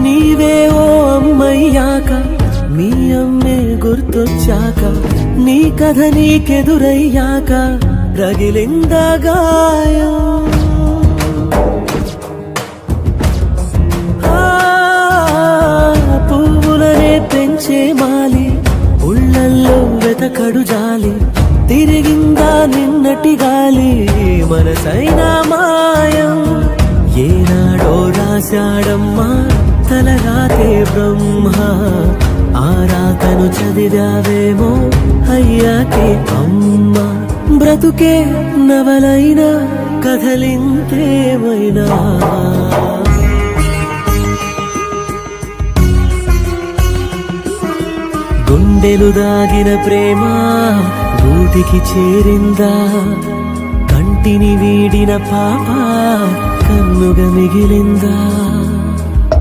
నీవే ఓ అమ్మయ్యాక నీ అమ్మే గుర్తొచ్చాక నీ కథ నీకెదురయ్యాక రగిలిందా గాయం. పువ్వులనే పెంచే మాలి ఉళ్ళల్లో వెతకడు జాలి తిరిగిందా నిన్నటి గాలి మనసైనా మాయం. ఏనాడో రాశాడమ్మా తలరాతే బ్రహ్మ ఆ రాతను చదివావేమో అయ్యాకే అమ్మ. బ్రతుకే నవలైనా కథలింతేమైనా గుండెలు దాగిన ప్రేమ గూటికి చేరిందా కంటిని వీడిన పాప కన్నుగా మిగిలిందా.